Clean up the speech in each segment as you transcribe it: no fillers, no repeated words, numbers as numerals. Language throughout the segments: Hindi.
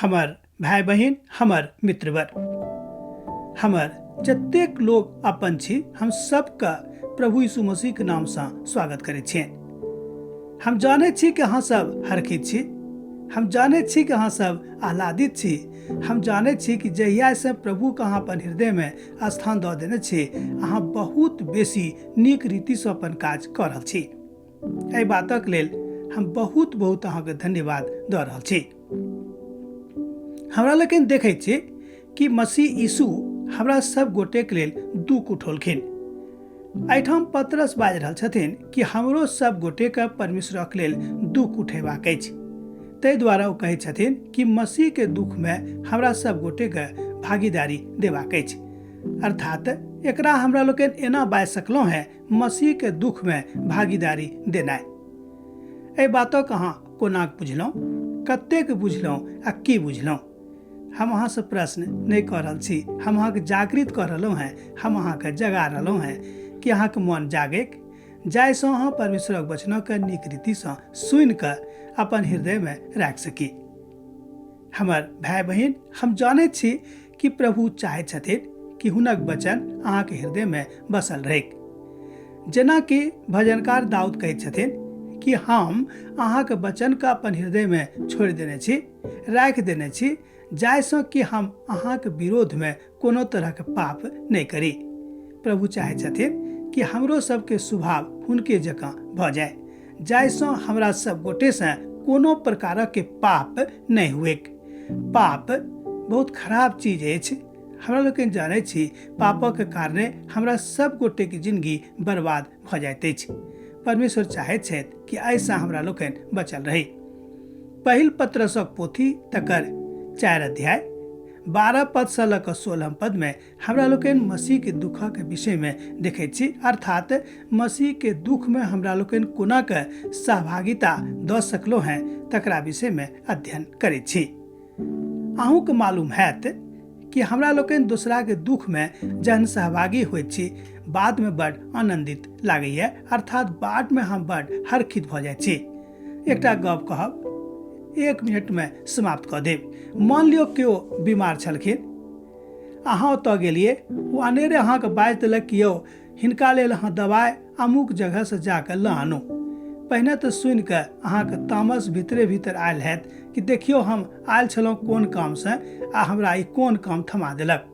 हमर भाई बहिन, हमर मित्रवर, हमर जतेक लोग अपन छी, हम सबका प्रभु यीशु मसीह के नाम से स्वागत करे छियै। हम जाने छी कि अहाँ सब हरखित छी, हम जाने छी कि अहाँ सब आह्लादित छी, हम जाने छी कि जहिया से प्रभु के अहाँ अपन हृदय में स्थान दऽ देने छी, अहाँ बहुत बेसी नीक रीति से अपन काज कऽ रहल छी। एहि बातक लेल हम बहुत बहुत अहाँके धन्यवाद दऽ रहल छी। हमरा लेकिन देखै छी कि मसीह यीशु हमरा सब गोटे के लेल दुख उठौलखिन। एहिठाम पतरस बाजि रहल छथिन कि हमरो सब गोटे के परमेश्वरक लेल दुख उठेबाक अछि। ताहि द्वारा ओ कहै छथिन कि मसीह के दुख में हमरा सब गोटे के भागीदारी देबाक अछि। अर्थात एकरा हमरा लोकन एना बाजि सकलहुँ हैं, मसीह के दुख में भागीदारी देनाइ। एहि बातक अहाँ कोना बुझलहुँ, कतेक बुझलहुँ आ की बुझलहुँ? हम अहाँ से प्रश्न नहीं कऽ रहल छी, हम अहाँके जागृत कऽ रहलहुँ हैं, हम अहाँके जगा रहलहुँ हैं कि अहाँके मन जागैक, जाहिसँ अहाँ परमेश्वरक वचनके नीक रीतिसँ सुनि कऽ अपन हृदय में राखि सकी। हमर भाई बहिन, हम जानैत छी कि प्रभु चाहै छथिन कि हुनक वचन अहाँके हृदय में बसल रहैक। जेना कि भजनकार दाऊद कहैत छथिन कि हम अहाँके वचन के अपन हृदय में छोड़ि देने छी, राखि देने छी, जाहिसँ कि हम अहाँके विरोध में कोनो तरह के पाप नहीं करी। प्रभु चाहै छथिन कि हमरो सबके स्वभाव हुनके जकाँ भऽ जाए, जाहिसँ हमरा सब गोटे से कोनो प्रकारक के पाप नहीं हुएक। पाप बहुत खराब चीज अछि। हमरा लोकनि जानै छी पापक कारणे हमरा सब गोटे के जिंदगी बर्बाद भऽ जाइत अछि। परमेश्वर चाहैत छथि कि ऐसा हमरा लोकनि बचल रही। पहिल पतरसक पोथी तकर 4 अध्याय 12 पद से लऽ कऽ 16 पद में हमरा लोकनि मसीह के दुखक विषय में देखैत छी। अर्थात मसीह के दुख में हमरा लोकनि कोना के सहभागिता दऽ सकलहुँ हैं, तकरा विषय में अध्ययन करैत छी। अहूँ के मालूम हैत कि हमरा लोकनि दूसरा के दुख में जहन सहभागी होइत छी, बाद में बड़ आनंदित लागैए। अर्थात बाद में हम बड़ हर्षित भऽ जाइत छी। एकटा गप कहब, 1 मिनट में समाप्त कऽ देब। मान लियौ केओ बीमार छलखिन, अहाँ ओतऽ गेलिए, ओ अनेरे अहाँके बाजि देलक कि यौ हिनका लेल अहाँ दवाइ अमुक जगह से जाकर लऽ आनू। पहिने तऽ सुनि कऽ अहाँके तामस भीतरे भीतर आयल हैत कि देखियौ हम आयल छलहुँ कोन काम से आ हमरा ई कोन काम थमा देलक।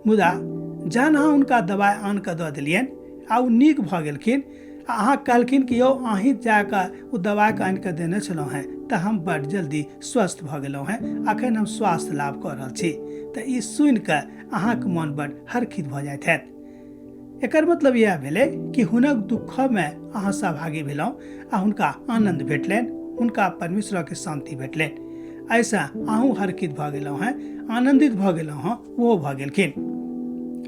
मुदा जहन अहाँ हुनका दवाइ आन कऽ दऽ देलियनि आ ओ नीक भऽ गेलखिन, अहाँ कहलखिन कि यौ अहीं जाकऽ ओ दवाइके आनि कऽ देने छलहुँ हैं, तऽ हम बड़ जल्दी स्वस्थ भऽ गेलहुँ हैं, अखन हम स्वास्थ्य लाभ कऽ रहल छी। तऽ ई सुनि कऽ अहाँके मन बड़ हर्षित भऽ जाइत हैत। एकर मतलब यह भेलै कि हुनक दुख में अहाँ सहभागी भेलहुँ आ हुनका आनंद भेटलनि, हुनका परमेश्वरके शांति भेटलनि। ऐसा अहूँ हर्षित भऽ गेलहुँ हैं, आनंदित भऽ गेलहुँ हैं, वो भऽ गेलखिन।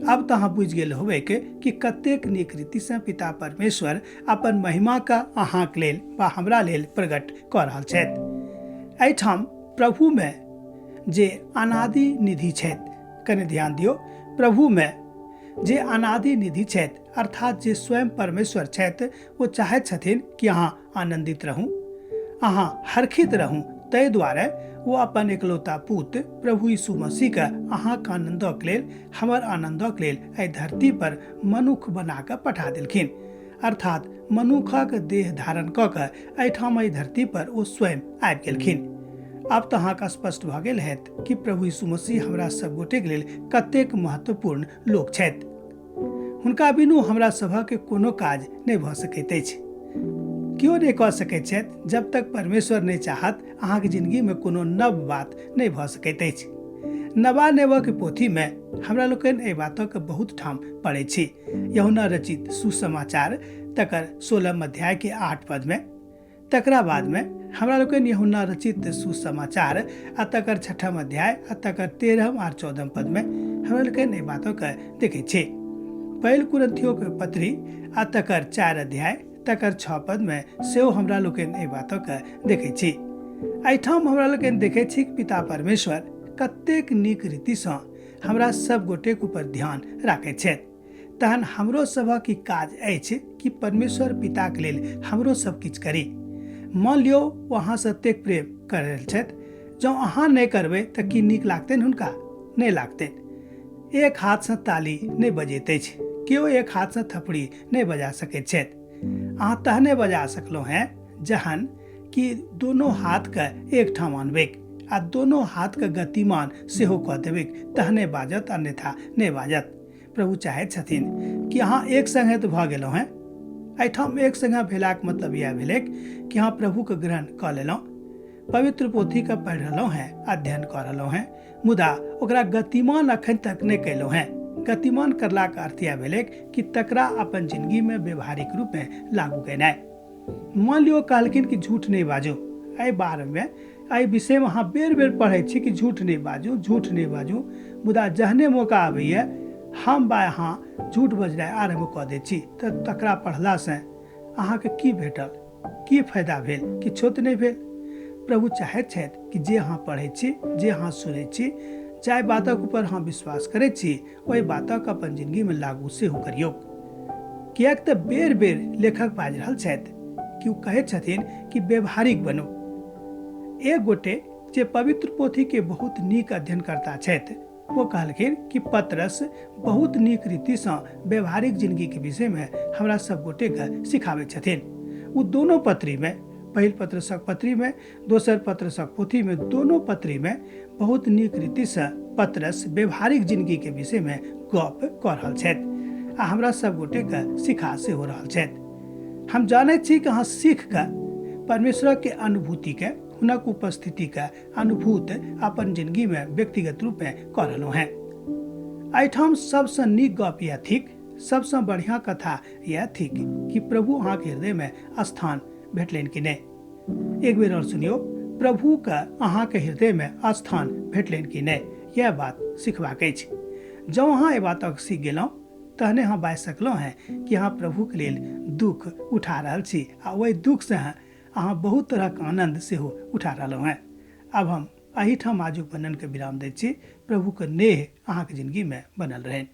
अब तो अहाँ बुझि गेल होबै कि कतेक नीक रीति से पिता परमेश्वर अपन महिमा का अहाँके लेल वा हमरा लेल प्रकट कऽ रहल छथि। एहिठाम प्रभु में जे अनादि निधि छथि, कने ध्यान दियौ, प्रभु में जे अनादि निधि छथि, अर्थात जे स्वयं परमेश्वर छथि, वो चाहैत छथिन कि अहाँ आनंदित रहू, अहाँ हर्षित रहू। ताहि दुआरे वो अपन एकलौता पुत्र प्रभु यीशु मसीह के अहाँके आनंदक लेल, हमर आनंदक लेल एहि धरती पर मनुष्य बना कऽ पठा देलखिन। अर्थात मनुष्यक देह धारण कऽ कऽ एहिठाम एहि धरती पर ओ स्वयं आबि गेलखिन। अब तऽ अहाँके स्पष्ट भऽ गेल हैत कि प्रभु यीशु मसीह हमरा सब गोटे के लेल कतेक महत्वपूर्ण लोक छथि। हुनका बिनु हमरा सभक कोनो काज नहि भऽ सकैत अछि। क्यों नहीं कह सकैत छथि? जब तक परमेश्वर नहीं चाहत अहाँके जिंदगी में कोनो नव बात नहीं भऽ सकैत अछि। नवा नेबक पोथी में हमरा लोकनि एहि बातक बहुत ठाम पढ़ै छी। यूहन्ना रचित सुसमाचार तकर 16 अध्याय के 8 पद में, तकरा बाद में हमरा लोकनि यूहन्ना रचित सुसमाचार आ तकर 6 अध्याय आ तकर 13 और 14 पद में हमरा लोकनि एहि बातक देखै छी। पहिल कुरिन्थियों के पत्री आ तकर 4 अध्याय तकर 6 पद में सेहो हमरा लोकनि एहि बातक देखै छी। एहिठाम हमरा लोकनि देखै छी कि पिता परमेश्वर कतेक नीक रीतिसँ हमरा सब गोटेक ऊपर ध्यान राखैत छथि। तहन हमरो सभक ई काज अछि कि परमेश्वर पिताक लेल हमरो सब किछु करी। मान लियो वहाँ से एतेक प्रेम कर रहल छथि जँ अहाँ नहीं करबै तऽ की नीक लागतनि हुनका? नहीं लागतनि। एक हाथ से ताली नहीं बजैत अछि, केओ एक हाथ से थपड़ी नहीं बजा सकैत छथि। अहाँ तहने बजा सकलहुँ हैं जहन कि दोनों हाथ के एक ठाम अनबैक आ दोनों हाथ के गतिमान सेहो कऽ देबैक, तहने बाजत, अन्यथा नहीं बाजत। प्रभु चाहैत छथिन कि अहाँ एक संगे तऽ भऽ गेलहुँ हैं। एहिठाम एक संगे भेलाक मतलब यह भेलै कि अहाँ प्रभुके ग्रहण कऽ लेलहुँ, पवित्र पोथी के पढ़ि रहलहुँ हैं, अध्ययन कऽ रहलहुँ हैं, मुदा ओकरा गतिमान अखन तक नहीं कयलहुँ हैं। गतिमान करलाक अर्थ यह भेलै कि तकरा अपन जिंदगी में व्यवहारिक रूप में लागू केनाइ। मान लियो कहलखिन कि झूठ नहीं बाजू। एहि बारे में एहि विषय में अहाँ बेर बेर पढ़ै छी कि झूठ नहीं बाजू, झूठ नहीं बाजू, मुदा जहने मौका आबैए हम बा अहाँ झूठ बजनाइ आरम्भ कऽ दै छी तऽ तकरा पढ़लासँ अहाँके की भेटल, की फायदा भेल? किछो तऽ नहीं भेल। प्रभु चाहैत छथि कि जे अहाँ पढ़ै छी, जे अहाँ सुनै छी, जाहि बातक ऊपर अहाँ विश्वास करैत छी, ओहि बातक अपन जिंदगी में लागू सेहो करियौ। किएक तऽ बेर बेर लेखक बाजि रहल छथि कि ओ कहैत छथिन कि व्यवहारिक बनू। एक गोटे जे पवित्र पोथी के बहुत नीक अध्ययन करता छथि, वो कहलखिन कि पतरस बहुत नीक रीतिसँ व्यवहारिक जिंदगी के विषय में हमरा सब गोटे के सिखाबैत छथिन। वो दोनों पत्री में, पहिल पत्रसक पत्री में, दोसर पत्रसक पोथी में, दोनों पत्री में बहुत नीक रीतिसँ पतरस व्यवहारिक जिंदगी के विषय में गप कऽ रहल छथि आ हमरा सब गोटे के सिखा सेहो रहल छथि। हम जानैत छी कि अहाँ सीख कऽ परमेश्वर के अनुभूति के, हुनक उपस्थिति के अनुभूत अपन जिंदगी में व्यक्तिगत रूप में कऽ रहलहुँ हैं। एहिठाम सबसँ नीक गप यह थिक, सबसँ बढ़िया कथा यह थिक कि प्रभु अहाँके हृदय में स्थान भेटलनि कि नहीं। एक बेर और सुनियो, प्रभु के अहाँके हृदय में स्थान भेटलनि कि नहीं, यह बात सिखबाक अछि। जँ अहाँ एहि बातक सीख गेलहुँ तहने अहाँ बाजि सकलहुँ हैं कि अहाँ प्रभु के लेल दुख उठा रहल छी आ ओहि दुख से अहाँ बहुत तरह के आनंद सेहो उठा रहलहुँ हैं। अब हम एहिठाम आजुक वर्णन के विराम दै छी। प्रभु के नेह अहाँके जिंदगी में बनल रहनि।